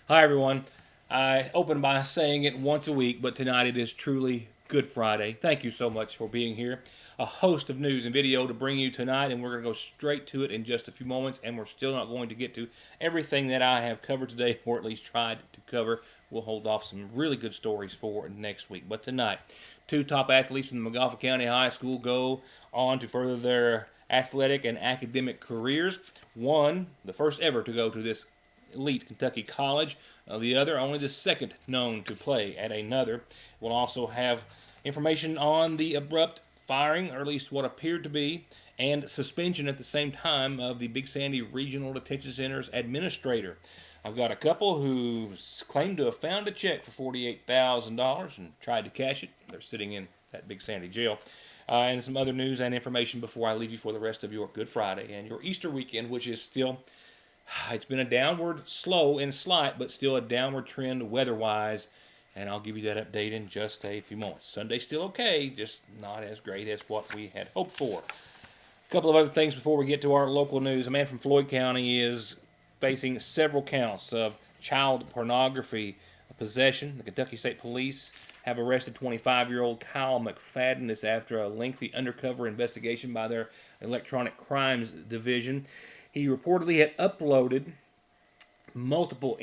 Hi, everyone. I open by saying it once a week, but tonight it is truly Good Friday. Thank you so much for being here. A host of news and video to bring you tonight, and we're going to go straight to it in just a few moments, and we're still not going to get to everything that I have covered today, or at least tried to cover. We'll hold off some really good stories for next week. But tonight, two top athletes from the Montgomery County High School go on to further their athletic and academic careers. One, the first ever to go to this elite Kentucky college. The other, only the second known to play at another. We'll also have information on the abrupt firing, or at least what appeared to be, and suspension at the same time of the Big Sandy Regional Detention Center's administrator. I've got a couple who claim to have found a check for $48,000 and tried to cash it. They're sitting in that Big Sandy jail. And some other news and information before I leave you for the rest of your Good Friday and your Easter weekend, which is still... It's been a downward, slow and slight, but still a downward trend weather-wise, and I'll give you that update in just a few moments. Sunday's still okay, just not as great as what we had hoped for. A couple of other things before we get to our local news. A man from Floyd County is facing several counts of child pornography possession. The Kentucky State Police have arrested 25-year-old Kyle McFadden. This after a lengthy undercover investigation by their Electronic Crimes Division. He reportedly had uploaded multiple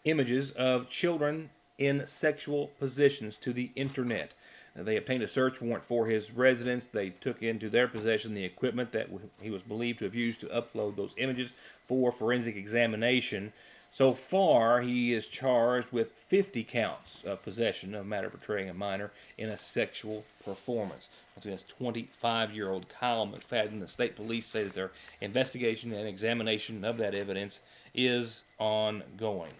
images of children in sexual positions to the internet. They obtained a search warrant for his residence. They took into their possession the equipment that he was believed to have used to upload those images for forensic examination. So far, he is charged with 50 counts of possession of matter portraying a minor in a sexual performance. Once again, it's 25-year-old Kyle McFadden. The state police say that their investigation and examination of that evidence is ongoing.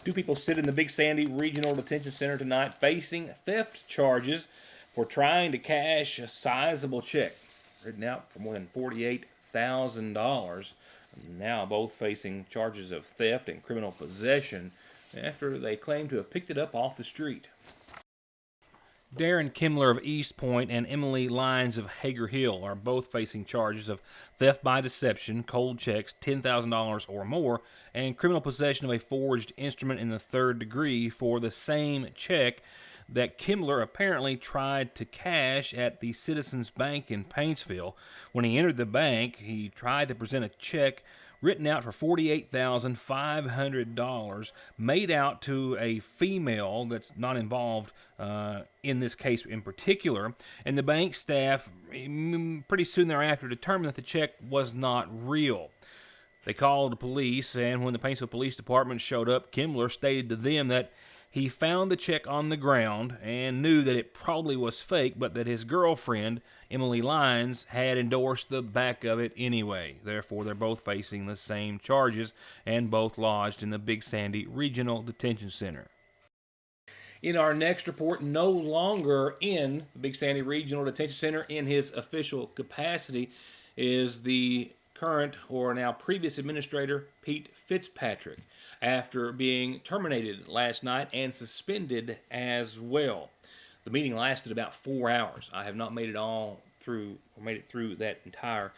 Two people sit in the Big Sandy Regional Detention Center tonight facing theft charges for trying to cash a sizable check written out for more than $48,000. Now both facing charges of theft and criminal possession after they claim to have picked it up off the street. Darren Kimmler of East Point and Emily Lyons of Hager Hill are both facing charges of theft by deception, cold checks, $10,000 or more, and criminal possession of a forged instrument in the third degree for the same check that Kimmler apparently tried to cash at the Citizens Bank in Paintsville. When he entered the bank, he tried to present a check written out for $48,500, made out to a female that's not involved in this case in particular, and the bank staff pretty soon thereafter determined that the check was not real. They called the police, and when the Paintsville Police Department showed up, Kimmler stated to them that he found the check on the ground and knew that it probably was fake, but that his girlfriend, Emily Lyons, had endorsed the back of it anyway. Therefore, they're both facing the same charges and both lodged in the Big Sandy Regional Detention Center. In our next report, no longer in the Big Sandy Regional Detention Center in his official capacity is the current or now previous administrator Pete Fitzpatrick, after being terminated last night and suspended as well. The meeting lasted about 4 hours. I have not made it through that entire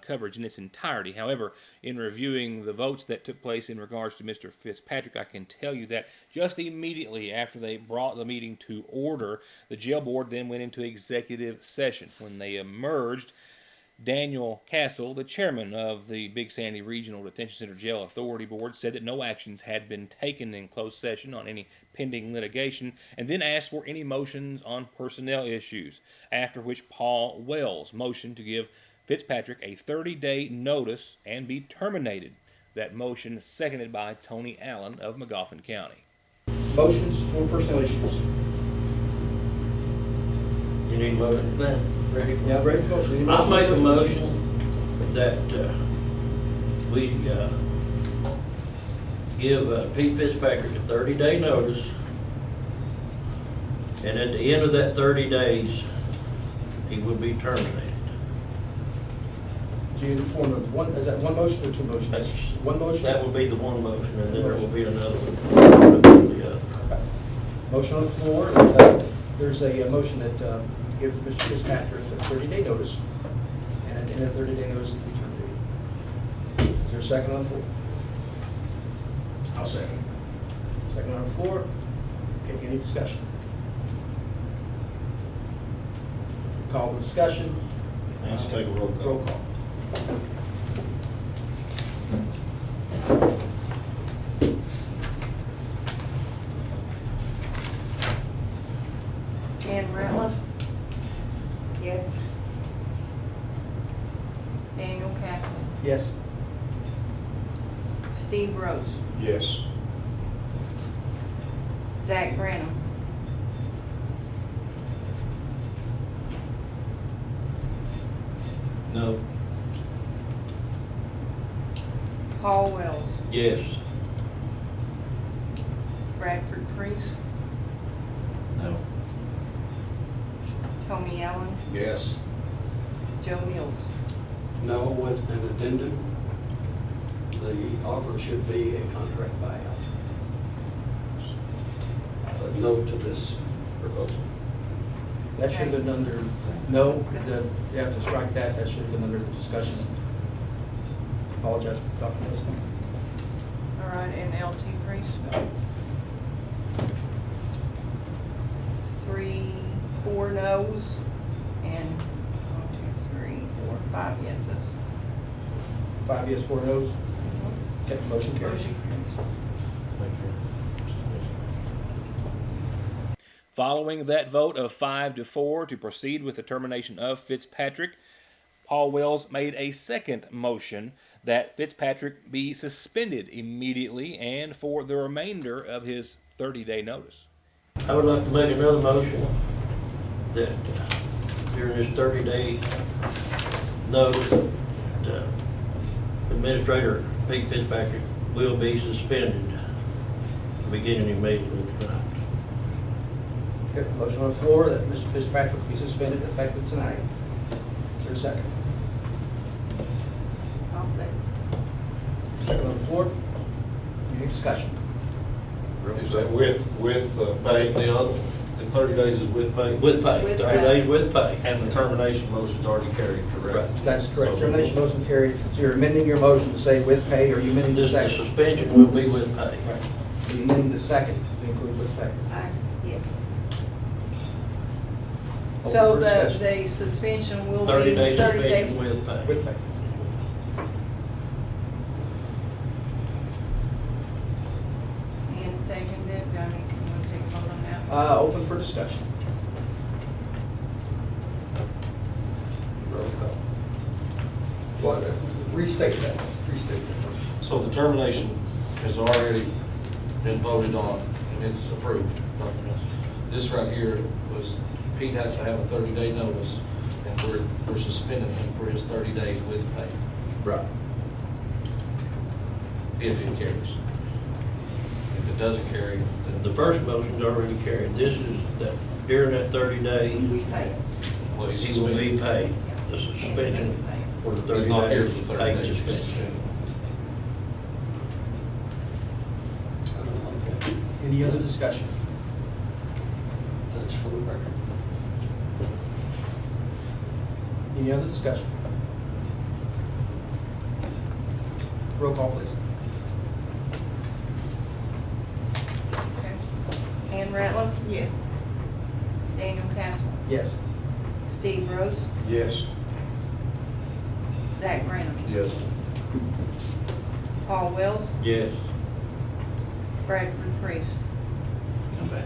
coverage in its entirety. However, in reviewing the votes that took place in regards to Mr. Fitzpatrick, I can tell you that just immediately after they brought the meeting to order, the jail board then went into executive session. When they emerged, Daniel Castle, the chairman of the Big Sandy Regional Detention Center Jail Authority Board, said that no actions had been taken in closed session on any pending litigation, and then asked for any motions on personnel issues, after which Paul Wells motioned to give Fitzpatrick a 30-day notice and be terminated. That motion seconded by Tony Allen of Montgomery County. Motions for personnel issues. You need a motion for that? Ready? Yeah, ready for motion. I'll make a motion that we give Pete Fitzpatrick a 30-day notice, and at the end of that 30 days, he will be terminated. Do you in the form of one? Is that one motion or two motions? That's, one motion. That will be the one motion, and then there will be another one. The other. Okay. Motion on the floor. There's a motion that give Mr. Fitzpatrick a 30-day notice, and at the end of the 30-day notice to be terminated. Is there a second on the floor? I'll second. Second on the floor. Okay, any discussion? Call the discussion. Let's take a roll call. Roll call. Ann Ratliff? Yes. Daniel Catlin? Yes. Steve Rose? Yes. Zach Branham? No. Paul Wells? Yes. Bradford Priest? No. Tony Allen? Yes. Joe Mills? No, with an addendum. The offer should be a contract buyout. But no to this proposal. That should have been under, no, you have to strike that, that should have been under the discussion. Apologize for talking this one. All right, and LT Priest? 4 no's and 5 yeses. 5 yes, 4 no's. Okay, motion carries. Motion carries. Following that vote of 5-4 to proceed with the termination of Fitzpatrick, Paul Wells made a second motion that Fitzpatrick be suspended immediately and for the remainder of his 30-day notice. I would like to make another motion that during this 30-day notice, that Administrator Pete Fitzpatrick will be suspended beginning immediately tonight. Okay, motion on the floor that Mr. Fitzpatrick be suspended effective tonight. Is there a second? I'll second. Second on the floor. Any discussion? Is that with pay? The other, the 30 days is with pay? With pay, With 30 pay. days with pay. And the termination motion's already carried, correct? Right. That's correct. So- Termination motion carried. So you're amending your motion to say with pay, or are you amending the Just the second? suspension will be with pay. Right. So you're amending the second to include with pay. Yes. Open So for the discussion. suspension will be 30 days 30 days. suspension with pay. With pay. And seconded, do I need to take a vote on that? Open for discussion. Roll call. What, restate that, restate that. So the termination has already been voted on and it's approved. This right here was, Pete has to have a 30-day notice and we're suspending him for his 30 days with pay, Right. if it carries. If it doesn't carry, then The first motion's already carried. This is that during that 30 days, We pay it. well, he's he will be suspended. paid. The suspension for the 30 days. He's not here for the 30 paid days, he's suspension. suspended. I don't like that. Any other discussion? That's for the record. Any other discussion? Roll call, please. Okay. Ann Ratliff? Yes. Daniel Castle? Yes. Steve Rose? Yes. Zach Branham? Yes. Paul Wells? Yes. Bradford Priest? Come back.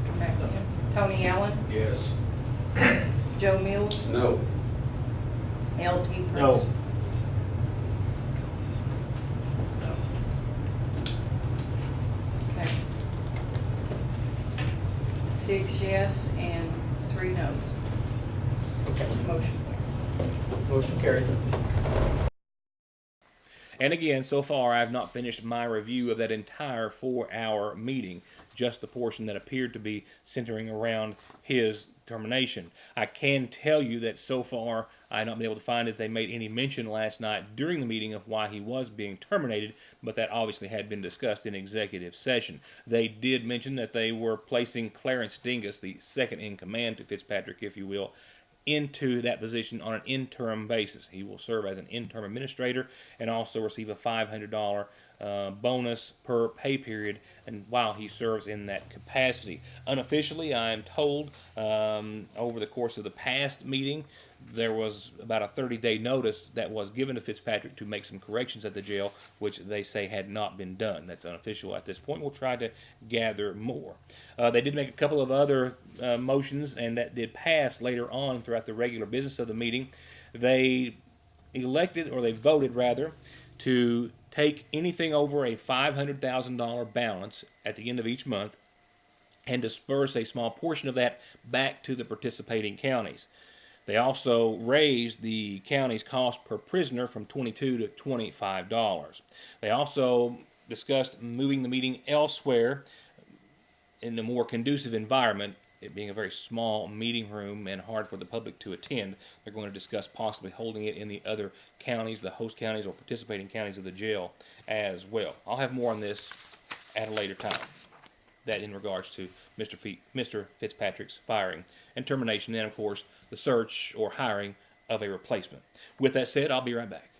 Come back to him. Tony Allen? Yes. Joe Mills? No. LT Priest? No. Okay. 6 yes and 3 no's. Okay. Motion. Motion carried. And again, so far I have not finished my review of that entire 4-hour meeting, just the portion that appeared to be centering around his termination. I can tell you that so far I have not been able to find that they made any mention last night during the meeting of why he was being terminated, but that obviously had been discussed in executive session. They did mention that they were placing Clarence Dingus, the second in command to Fitzpatrick, if you will, into that position on an interim basis. He will serve as an interim administrator and also receive a $500 bonus per pay period, and while he serves in that capacity. Unofficially, I am told over the course of the past meeting, there was about a 30-day notice that was given to Fitzpatrick to make some corrections at the jail, which they say had not been done. That's unofficial at this point. We'll try to gather more. They did make a couple of other motions, and that did pass later on throughout the regular business of the meeting. They elected, or they voted rather, to take anything over a $500,000 balance at the end of each month and disperse a small portion of that back to the participating counties. They also raised the county's cost per prisoner from $22 to $25. They also discussed moving the meeting elsewhere in a more conducive environment, it being a very small meeting room and hard for the public to attend. They're going to discuss possibly holding it in the other counties, the host counties or participating counties of the jail as well. I'll have more on this at a later time. That in regards to Mr. Fitzpatrick's firing and termination, and of course the search or hiring of a replacement. With that said, I'll be right back.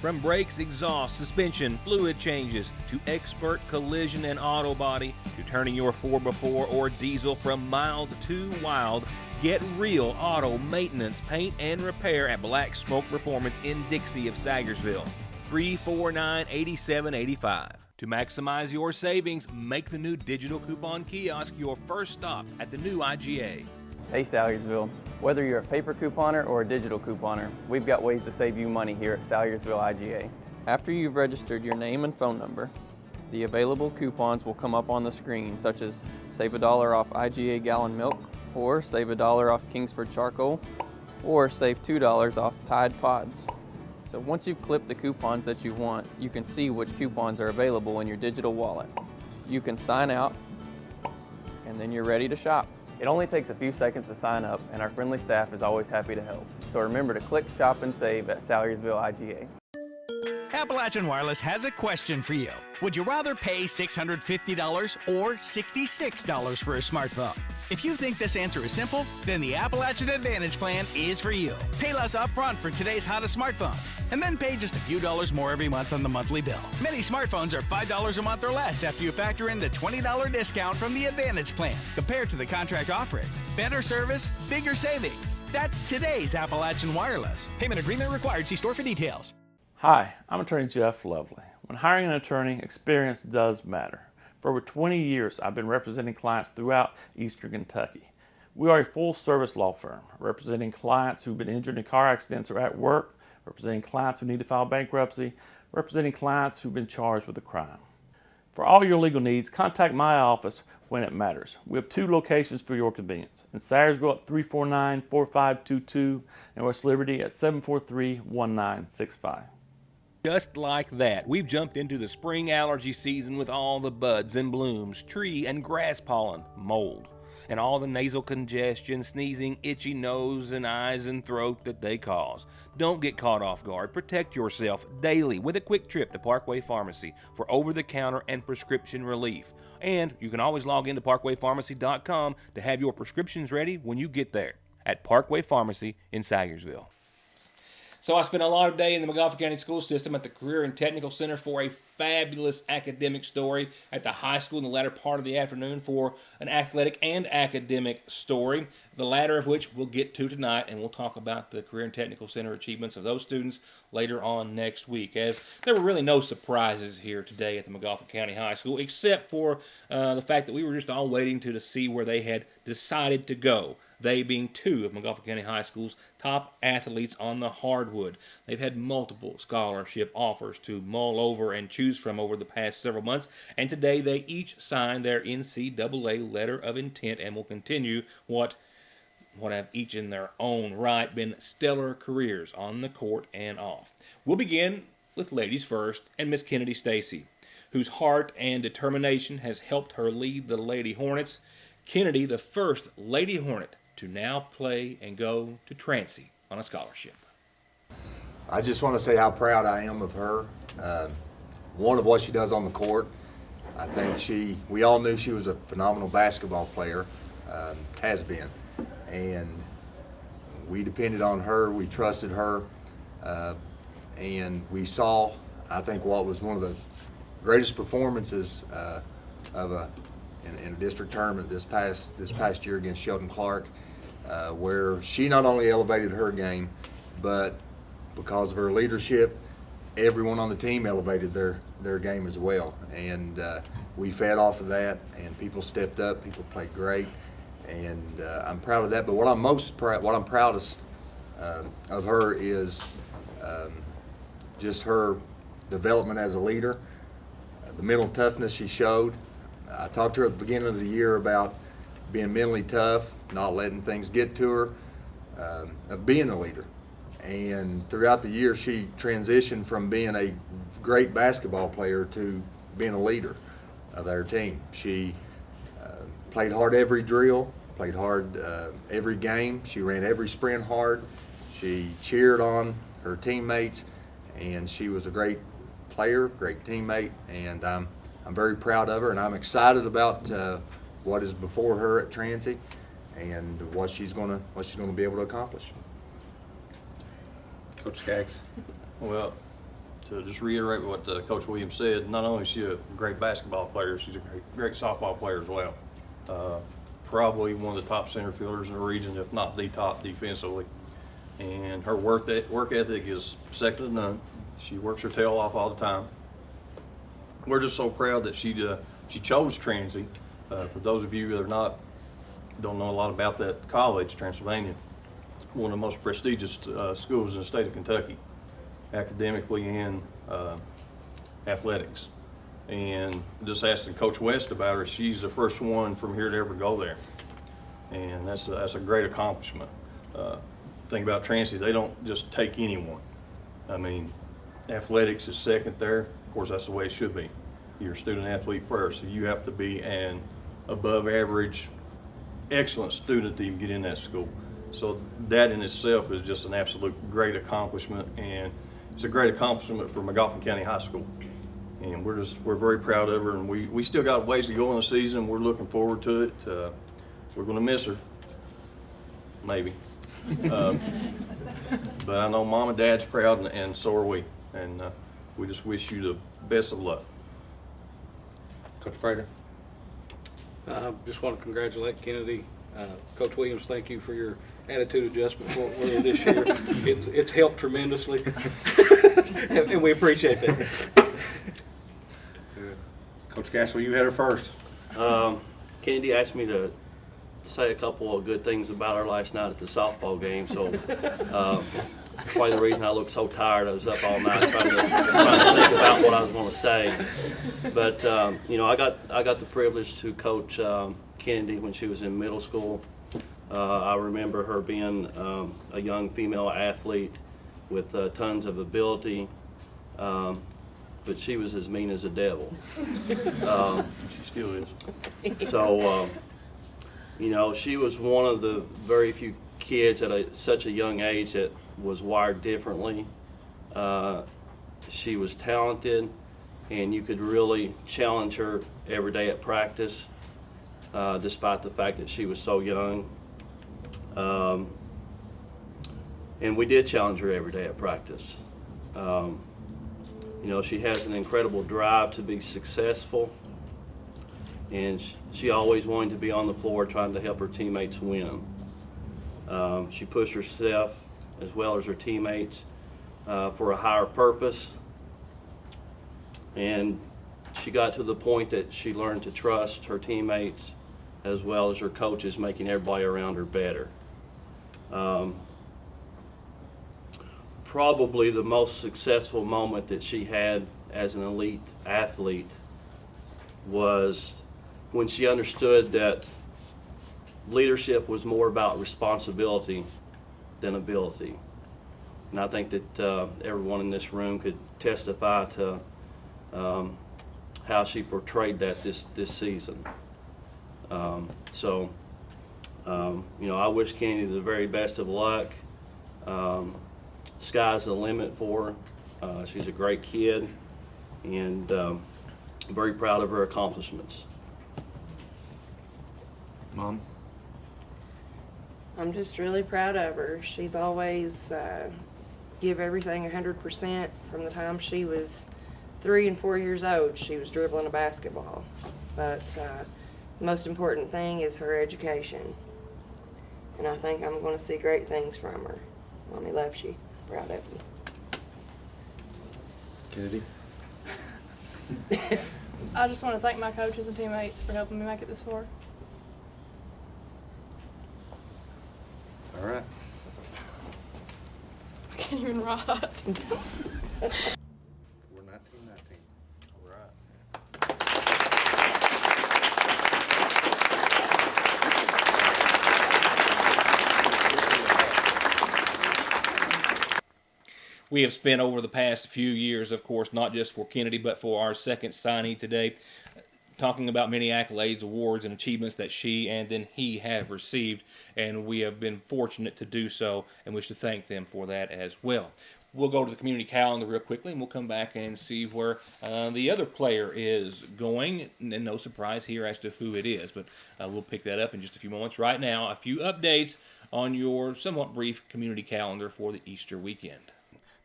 From brakes, exhaust, suspension, fluid changes, to expert collision and auto body, to turning your 4x4 or diesel from mild to wild, get real auto maintenance, paint, and repair at Black Smoke Performance in Dixie of Sagersville. 349-8785. To maximize your savings, make the new digital coupon kiosk your first stop at the new IGA. Hey Salyersville, whether you're a paper couponer or a digital couponer, we've got ways to save you money here at Salyersville IGA. After you've registered your name and phone number, the available coupons will come up on the screen, such as save $1 off IGA gallon milk, or save $1 off Kingsford charcoal, or save $2 off Tide Pods. So once you've clipped the coupons that you want, you can see which coupons are available in your digital wallet. You can sign out, and then you're ready to shop. It only takes a few seconds to sign up, and our friendly staff is always happy to help. So remember to click Shop and Save at Salyersville IGA. Appalachian Wireless has a question for you. Would you rather pay $650 or $66 for a smartphone? If you think this answer is simple, then the Appalachian Advantage plan is for you. Pay less upfront for today's hottest smartphones, and then pay just a few dollars more every month on the monthly bill. Many smartphones are $5 a month or less after you factor in the $20 discount from the Advantage plan compared to the contract offering. Better service, bigger savings. That's today's Appalachian Wireless. Payment agreement required. See store for details. Hi, I'm attorney Jeff Lovely. When hiring an attorney, experience does matter. For over 20 years, I've been representing clients throughout Eastern Kentucky. We are a full-service law firm, representing clients who've been injured in car accidents or at work, representing clients who need to file bankruptcy, representing clients who've been charged with a crime. For all your legal needs, contact my office when it matters. We have 2 locations for your convenience. In Sayersville at 349-4522 and West Liberty at 743-1965. Just like that, we've jumped into the spring allergy season with all the buds and blooms, tree and grass pollen, mold, and all the nasal congestion, sneezing, itchy nose and eyes and throat that they cause. Don't get caught off guard. Protect yourself daily with a quick trip to Parkway Pharmacy for over-the-counter and prescription relief. And you can always log into parkwaypharmacy.com to have your prescriptions ready when you get there at Parkway Pharmacy in Sayersville. So I spent a lot of day in the Montgomery County School System at the Career and Technical Center for a fabulous academic story, at the high school in the latter part of the afternoon for an athletic and academic story, the latter of which we'll get to tonight, and we'll talk about the Career and Technical Center achievements of those students later on next week, as there were really no surprises here today at the Montgomery County High School, except for the fact that we were just all waiting to see where they had decided to go. They being 2 of Montgomery County High School's top athletes on the hardwood. They've had multiple scholarship offers to mull over and choose from over the past several months, and today they each signed their NCAA letter of intent and will continue what have each in their own right been stellar careers on the court and off. We'll begin with ladies first, and Miss Kennedy Stacy, whose heart and determination has helped her lead the Lady Hornets. Kennedy, the first Lady Hornet to now play and go to Trancey on a scholarship. I just want to say how proud I am of her. One, of what she does on the court. I think we all knew she was a phenomenal basketball player, has been. And we depended on her, we trusted her, and we saw, I think, what was one of the greatest performances in a district tournament this past year against Sheldon Clark, where she not only elevated her game, but because of her leadership, everyone on the team elevated their game as well. And we fed off of that, and people stepped up, people played great, and I'm proud of that. But what I'm proudest of her is just her development as a leader, the mental toughness she showed. I talked to her at the beginning of the year about being mentally tough, not letting things get to her, of being a leader. And throughout the year, she transitioned from being a great basketball player to being a leader of our team. She played hard every drill, played hard every game. She ran every sprint hard. She cheered on her teammates, and she was a great player, great teammate, and I'm very proud of her, and I'm excited about what is before her at Transy and what she's gonna be able to accomplish. Coach Skaggs. Well, to just reiterate what Coach Williams said, not only is she a great basketball player, she's a great softball player as well. Probably one of the top center fielders in the region, if not the top defensively. And her work ethic is second to none. She works her tail off all the time. We're just so proud that she chose Transy. For those of you that don't know a lot about that college, Transylvania, one of the most prestigious schools in the state of Kentucky, academically and athletics. And just asking Coach West about her, she's the first one from here to ever go there. And that's a great accomplishment. Thing about Transy, they don't just take anyone. I mean, athletics is second there. Of course, that's the way it should be. You're a student athlete first, so you have to be an above average, excellent student to even get in that school. So that in itself is just an absolute great accomplishment, and it's a great accomplishment for McGoffin County High School. And we're very proud of her, and we still got ways to go in the season. We're looking forward to it. We're going to miss her, maybe. But I know Mom and Dad's proud, and so are we. And we just wish you the best of luck. Coach Prater. Just want to congratulate Kennedy. Coach Williams, thank you for your attitude adjustment for earlier this year. It's helped tremendously, and we appreciate that. Coach Caswell, you had her first. Kennedy asked me to say a couple of good things about her last night at the softball game, so probably the reason I looked so tired. I was up all night trying to think about what I was going to say. But you know, I got the privilege to coach Kennedy when she was in middle school. I remember her being a young female athlete with tons of ability, but she was as mean as a devil. She still is. So, you know, she was one of the very few kids at such a young age that was wired differently. She was talented, and you could really challenge her every day at practice, despite the fact that she was so young. And we did challenge her every day at practice. You know, she has an incredible drive to be successful, and she always wanted to be on the floor trying to help her teammates win. She pushed herself as well as her teammates for a higher purpose, and she got to the point that she learned to trust her teammates as well as her coaches, making everybody around her better. Probably the most successful moment that she had as an elite athlete was when she understood that leadership was more about responsibility than ability. And I think that everyone in this room could testify to how she portrayed that this season. You know, I wish Kennedy the very best of luck. Sky's the limit for her. She's a great kid, and I'm very proud of her accomplishments. Mom? I'm just really proud of her. She's always give everything 100% from the time she was 3 and 4 years old. She was dribbling a basketball. But the most important thing is her education. And I think I'm going to see great things from her. Mommy loves you. Proud of you. Kennedy? I just want to thank my coaches and teammates for helping me make it this far. All right. I can't even write. We're 19-19. All right. We have spent over the past few years, of course, not just for Kennedy, but for our second signee today, talking about many accolades, awards, and achievements that she and then he have received, and we have been fortunate to do so and wish to thank them for that as well. We'll go to the community calendar real quickly, and we'll come back and see where the other player is going, and no surprise here as to who it is, but we'll pick that up in just a few moments. Right now, a few updates on your somewhat brief community calendar for the Easter weekend.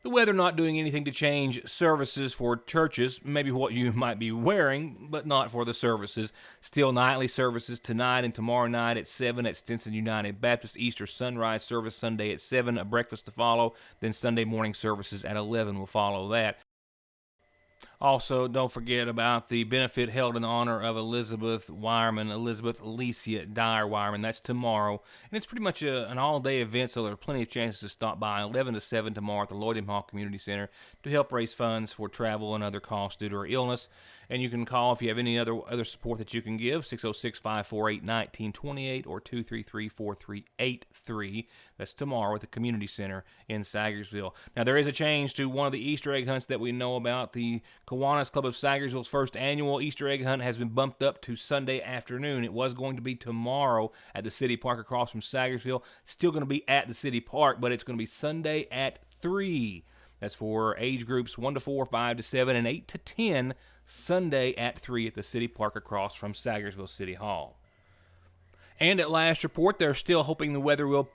The weather not doing anything to change services for churches, maybe what you might be wearing, but not for the services. Still nightly services tonight and tomorrow night at 7 at Stinson United Baptist. Easter sunrise service Sunday at 7, a breakfast to follow. Then Sunday morning services at 11 will follow that. Also, don't forget about the benefit held in honor of Elizabeth Wireman, Elizabeth Alicia Dyer Wireman. That's tomorrow. And it's pretty much an all-day event, so there are plenty of chances to stop by 11 to 7 tomorrow at the Lloyd M. Hall Community Center to help raise funds for travel and other costs due to her illness. And you can call if you have any other support that you can give, 606-548-1928 or 233-4383. That's tomorrow at the Community Center in Sagersville. Now, there is a change to one of the Easter egg hunts that we know about. The Kiwanis Club of Sagersville's first annual Easter egg hunt has been bumped up to Sunday afternoon. It was going to be tomorrow at the City Park across from Sagersville. Still going to be at the City Park, but it's going to be Sunday at 3. That's for age groups 1 to 4, 5 to 7, and 8 to 10, Sunday at 3 at the City Park across from Sagersville City Hall. And at last report, they're still hoping the weather will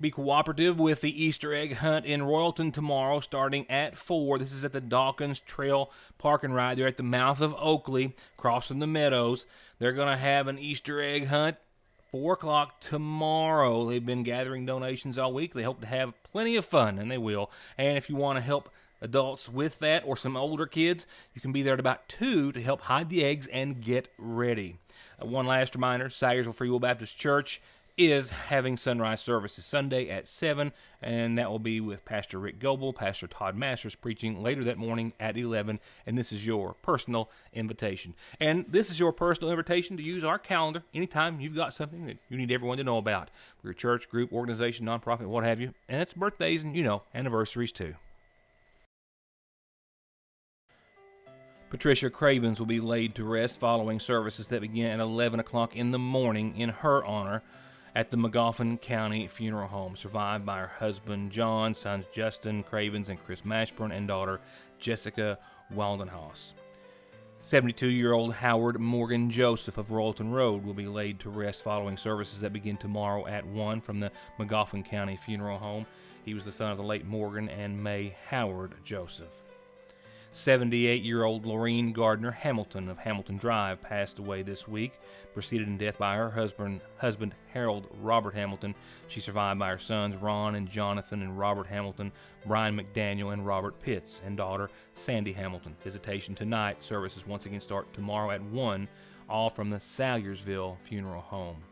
be cooperative with the Easter egg hunt in Royalton tomorrow starting at 4. This is at the Dawkins Trail Park and Ride. They're at the mouth of Oakley, crossing the meadows. They're going to have an Easter egg hunt 4 o'clock tomorrow. They've been gathering donations all week. They hope to have plenty of fun, and they will. And if you want to help adults with that or some older kids, you can be there at about 2 to help hide the eggs and get ready. One last reminder, Sagersville Free Will Baptist Church is having sunrise services Sunday at 7, and that will be with Pastor Rick Goebel, Pastor Todd Masters preaching later that morning at 11, and this is your personal invitation. And this is your personal invitation to use our calendar anytime you've got something that you need everyone to know about, for your church, group, organization, nonprofit, what have you, and it's birthdays and, anniversaries too. Patricia Cravens will be laid to rest following services that begin at 11 o'clock in the morning in her honor at the Magoffin County Funeral Home, survived by her husband John, sons Justin Cravens and Chris Mashburn, and daughter Jessica Waldenhaus. 72-year-old Howard Morgan Joseph of Royalton Road will be laid to rest following services that begin tomorrow at 1 from the Magoffin County Funeral Home. He was the son of the late Morgan and May Howard Joseph. 78-year-old Lorene Gardner Hamilton of Hamilton Drive passed away this week, preceded in death by her husband Harold Robert Hamilton. She's survived by her sons Ron and Jonathan and Robert Hamilton, Brian McDaniel and Robert Pitts, and daughter Sandy Hamilton. Visitation tonight. Services once again start tomorrow at 1, all from the Salyersville Funeral Home.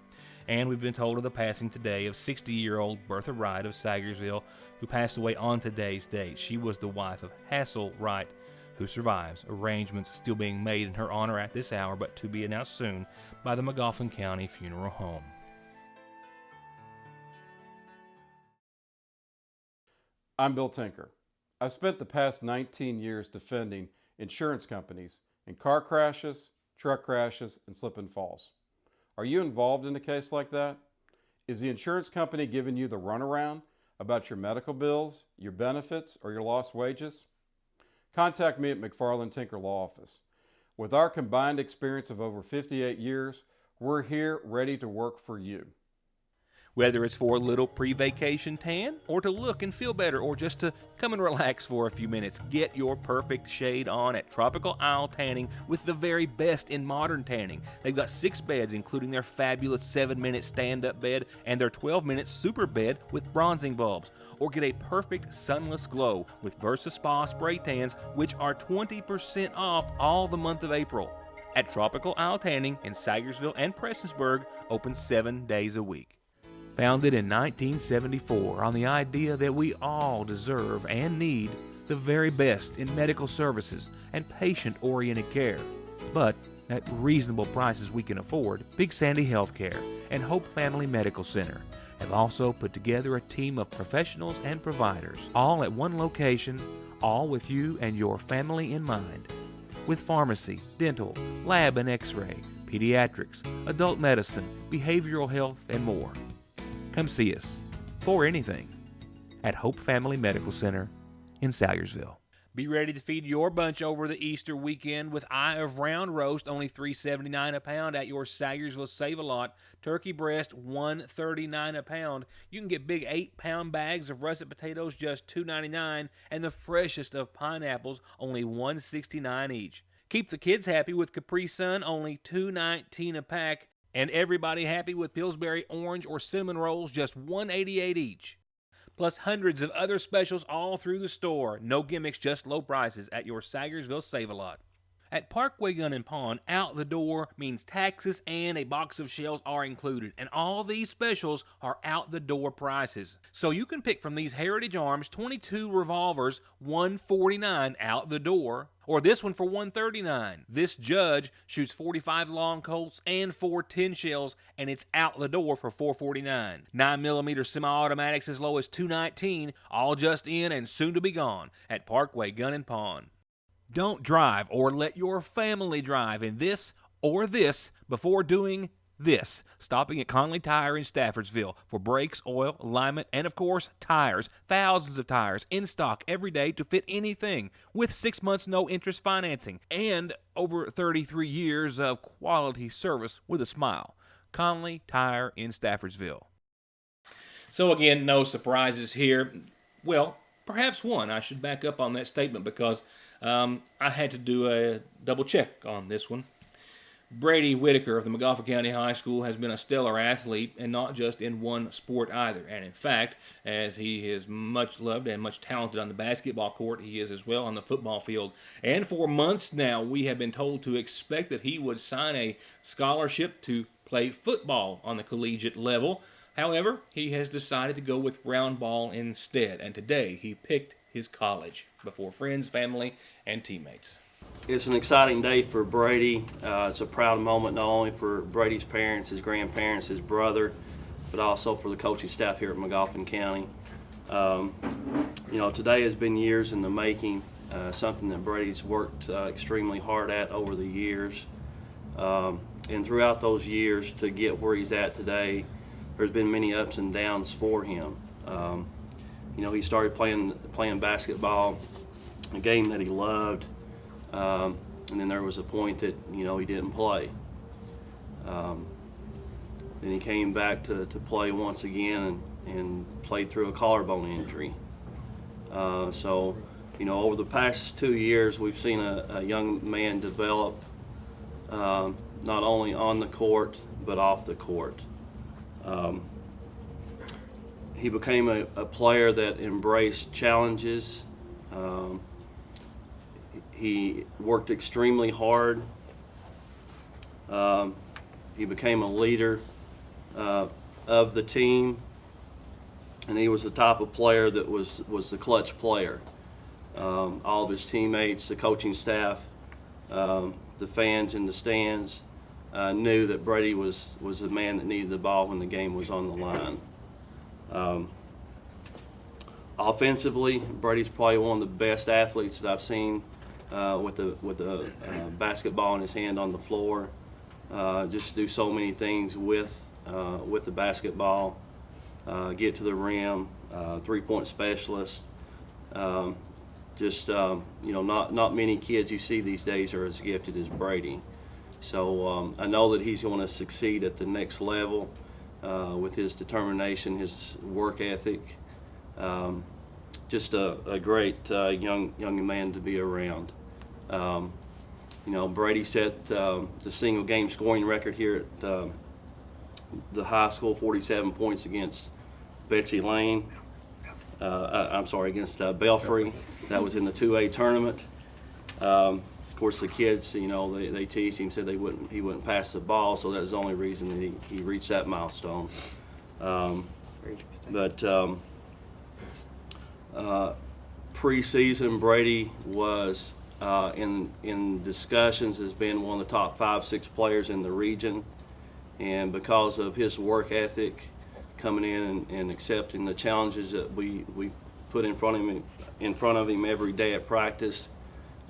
And we've been told of the passing today of 60-year-old Bertha Wright of Salyersville, who passed away on today's date. She was the wife of Hassel Wright, who survives. Arrangements still being made in her honor at this hour, but to be announced soon by the Magoffin County Funeral Home. I'm Bill Tinker. I've spent the past 19 years defending insurance companies in car crashes, truck crashes, and slip and falls. Are you involved in a case like that? Is the insurance company giving you the runaround about your medical bills, your benefits, or your lost wages? Contact me at McFarland Tinker Law Office. With our combined experience of over 58 years, we're here ready to work for you. Whether it's for a little pre-vacation tan, or to look and feel better, or just to come and relax for a few minutes, get your perfect shade on at Tropical Isle Tanning with the very best in modern tanning. They've got 6 beds, including their fabulous 7-minute stand-up bed and their 12-minute super bed with bronzing bulbs. Or get a perfect sunless glow with Versa Spa spray tans, which are 20% off all the month of April. At Tropical Isle Tanning in Sayersville and Prestonsburg, open 7 days a week. Founded in 1974 on the idea that we all deserve and need the very best in medical services and patient-oriented care, but at reasonable prices we can afford, Big Sandy Healthcare and Hope Family Medical Center have also put together a team of professionals and providers, all at one location, all with you and your family in mind. With pharmacy, dental, lab and x-ray, pediatrics, adult medicine, behavioral health, and more. Come see us, for anything, at Hope Family Medical Center in Salyersville. Be ready to feed your bunch over the Easter weekend with Eye of Round Roast, only $3.79 a pound at your Salyersville Save-A-Lot. Turkey breast, $1.39 a pound. You can get big 8-pound bags of russet potatoes, just $2.99, and the freshest of pineapples, only $1.69 each. Keep the kids happy with Capri Sun, only $2.19 a pack. And everybody happy with Pillsbury orange or cinnamon rolls, just $1.88 each. Plus hundreds of other specials all through the store. No gimmicks, just low prices at your Sayersville Save-A-Lot. At Parkway Gun and Pawn, out the door means taxes and a box of shells are included. And all these specials are out the door prices. So you can pick from these Heritage Arms 22 revolvers, $149 out the door. Or this one for $139. This Judge shoots 45 long Colts and 4 10 shells, and it's out the door for $449. 9mm semi-automatics as low as $219, all just in and soon to be gone at Parkway Gun and Pawn. Don't drive or let your family drive in this or this before doing this. Stopping at Conley Tire in Staffordsville for brakes, oil, alignment, and of course, tires. Thousands of tires in stock every day to fit anything with 6 months no interest financing and over 33 years of quality service with a smile. Conley Tire in Staffordsville. So again, no surprises here. Well, perhaps one. I should back up on that statement because I had to do a double check on this one. Brady Whitaker of the Montgomery County High School has been a stellar athlete, and not just in one sport either. And in fact, as he is much loved and much talented on the basketball court, he is as well on the football field. And for months now, we have been told to expect that he would sign a scholarship to play football on the collegiate level. However, he has decided to go with round ball instead, and today he picked his college before friends, family, and teammates. It's an exciting day for Brady. It's a proud moment not only for Brady's parents, his grandparents, his brother, but also for the coaching staff here at Montgomery County. Today has been years in the making, something that Brady's worked extremely hard at over the years. And throughout those years to get where he's at today, there's been many ups and downs for him. He started playing basketball, a game that he loved, and then there was a point that he didn't play. Then he came back to play once again and played through a collarbone injury. Over the past 2 years, we've seen a young man develop, not only on the court but off the court. He became a player that embraced challenges. He worked extremely hard. He became a leader of the team, and he was the type of player that was the clutch player. All of his teammates, the coaching staff, the fans in the stands knew that Brady was the man that needed the ball when the game was on the line. Offensively, Brady's probably one of the best athletes that I've seen with the basketball in his hand on the floor. Just do so many things with the basketball. Get to the rim, three-point specialist. Not many kids you see these days are as gifted as Brady. So I know that he's going to succeed at the next level. with his determination, his work ethic. Just a great young man to be around. Brady set the single game scoring record here at the high school, 47 points against Betsy Lane. Against Belfry. That was in the 2A tournament. Of course, the kids, they teased him, said he wouldn't pass the ball, so that was the only reason that he reached that milestone. Preseason, Brady was in discussions as being one of the top 5-6 players in the region, and because of his work ethic, coming in and accepting the challenges that we put in front of him every day at practice,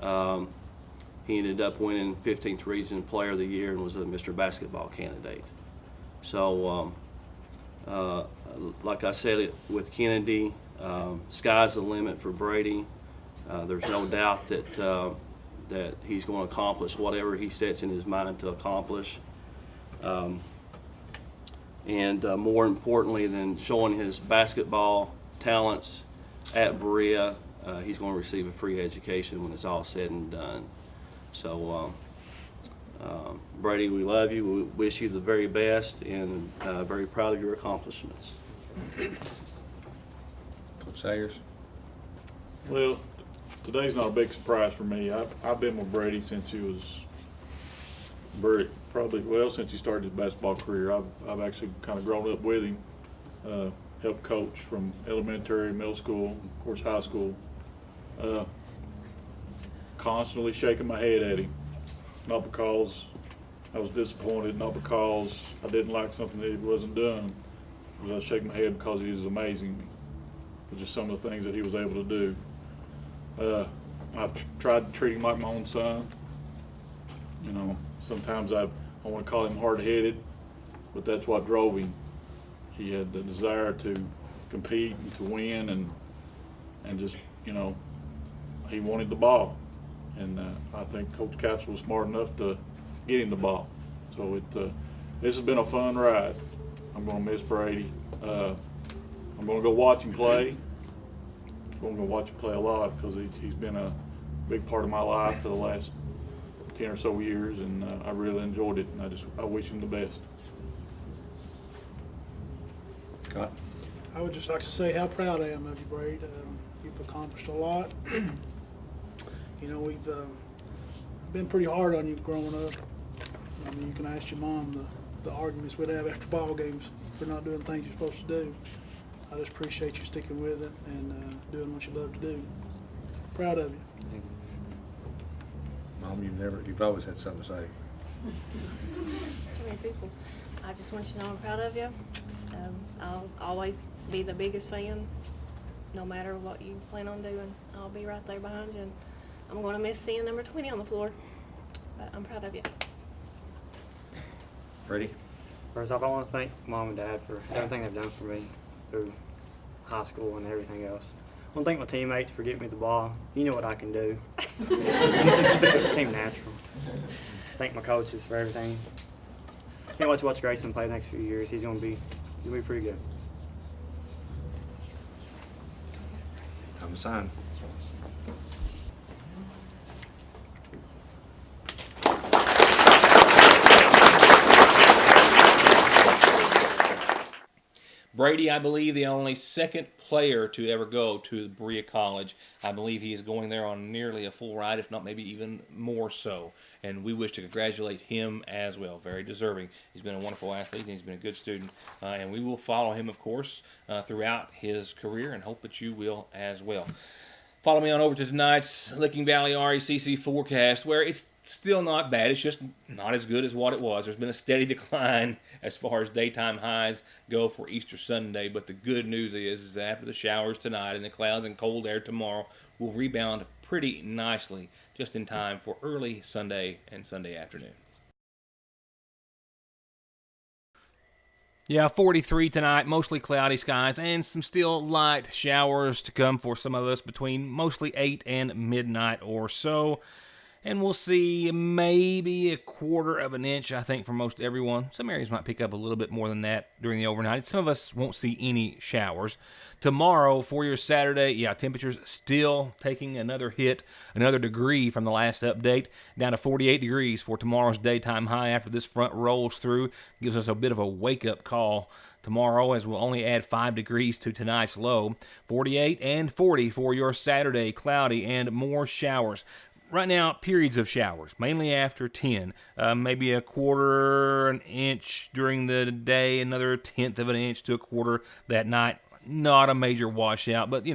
he ended up winning 15th Region Player of the Year and was a Mr. Basketball candidate. So, like I said with Kennedy, sky's the limit for Brady. There's no doubt that he's going to accomplish whatever he sets in his mind to accomplish. And more importantly than showing his basketball talents at Berea, he's going to receive a free education when it's all said and done. So, Brady, we love you. We wish you the very best, and very proud of your accomplishments. Coach Sayers? Well, today's not a big surprise for me. I've been with Brady since he was since he started his basketball career. I've actually kind of grown up with him, helped coach from elementary, middle school, of course high school. Constantly shaking my head at him, not because I was disappointed, not because I didn't like something that he wasn't doing, but I was shaking my head because he was amazing me. With just some of the things that he was able to do. I've tried to treat him like my own son. Sometimes I want to call him hard-headed, but that's what drove him. He had the desire to compete and to win, and just, he wanted the ball. And I think Coach Castle was smart enough to get him the ball. So this has been a fun ride. I'm going to miss Brady. I'm going to go watch him play. I'm going to watch him play a lot because he's been a big part of my life for the last 10 or so years, and I really enjoyed it, and I wish him the best. Scott? I would just like to say how proud I am of you, Brady. You've accomplished a lot. We've been pretty hard on you growing up. I mean, you can ask your mom the arguments we'd have after ball games for not doing things you're supposed to do. I just appreciate you sticking with it and doing what you love to do. Proud of you. Mom, you've always had something to say. There's too many people. I just want you to know I'm proud of you. I'll always be the biggest fan, no matter what you plan on doing. I'll be right there behind you. And I'm going to miss seeing number 20 on the floor, but I'm proud of you. Ready? First off, I want to thank Mom and Dad for everything they've done for me through high school and everything else. I want to thank my teammates for getting me the ball. You know what I can do. Came natural. Thank my coaches for everything. Can't wait to watch Grayson play the next few years. He's going to be pretty good. Time to sign. Brady, I believe, the only second player to ever go to Berea College. I believe he is going there on nearly a full ride, if not maybe even more so. And we wish to congratulate him as well. Very deserving. He's been a wonderful athlete, and he's been a good student. And we will follow him, of course, throughout his career, and hope that you will as well. Follow me on over to tonight's Licking Valley RECC forecast, where it's still not bad. It's just not as good as what it was. There's been a steady decline as far as daytime highs go for Easter Sunday. But the good news is that after the showers tonight and the clouds and cold air tomorrow, we'll rebound pretty nicely just in time for early Sunday and Sunday afternoon. Yeah, 43 tonight, mostly cloudy skies, and some still light showers to come for some of us between mostly 8 and midnight or so. And we'll see maybe a quarter of an inch, I think, for most everyone. Some areas might pick up a little bit more than that during the overnight. Some of us won't see any showers. Tomorrow, for your Saturday, temperatures still taking another hit, another degree from the last update, down to 48 degrees for tomorrow's daytime high after this front rolls through. Gives us a bit of a wake-up call tomorrow, as we'll only add 5 degrees to tonight's low. 48 and 40 for your Saturday, cloudy and more showers. Right now, periods of showers, mainly after 10. Maybe a quarter an inch during the day, another tenth of an inch to a quarter that night. Not a major washout, but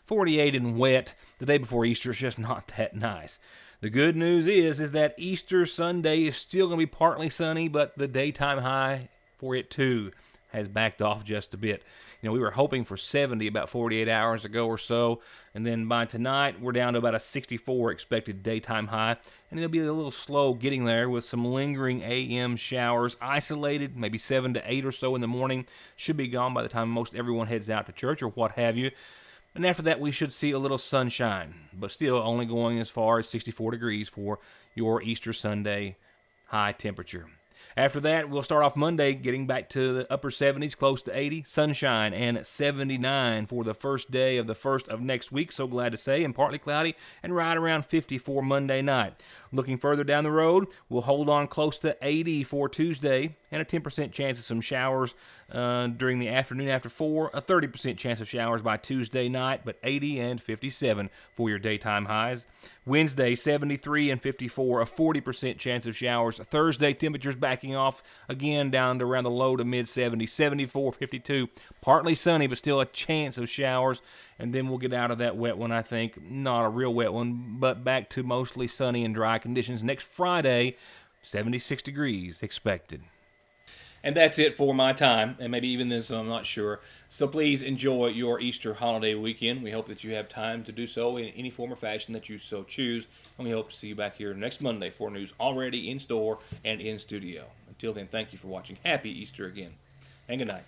48 and wet the day before Easter is just not that nice. The good news is that Easter Sunday is still going to be partly sunny, but the daytime high for it too has backed off just a bit. We were hoping for 70 about 48 hours ago or so, and then by tonight we're down to about a 64 expected daytime high, and it'll be a little slow getting there with some lingering AM showers, isolated, maybe 7 to 8 or so in the morning. Should be gone by the time most everyone heads out to church or what have you. And after that, we should see a little sunshine, but still only going as far as 64 degrees for your Easter Sunday high temperature. After that, we'll start off Monday getting back to the upper 70s, close to 80, sunshine, and 79 for the first day of the first of next week, so glad to say, and partly cloudy, and right around 50 for Monday night. Looking further down the road, we'll hold on close to 80 for Tuesday, and a 10% chance of some showers during the afternoon after 4, a 30% chance of showers by Tuesday night, but 80 and 57 for your daytime highs. Wednesday, 73 and 54, a 40% chance of showers. Thursday, temperatures backing off again down to around the low to mid-70s, 74, 52. Partly sunny, but still a chance of showers. And then we'll get out of that wet one, I think. Not a real wet one, but back to mostly sunny and dry conditions. Next Friday, 76 degrees expected. And that's it for my time, and maybe even this, I'm not sure. So please enjoy your Easter holiday weekend. We hope that you have time to do so in any form or fashion that you so choose. And we hope to see you back here next Monday for news already in store and in studio. Until then, thank you for watching. Happy Easter again, and good night.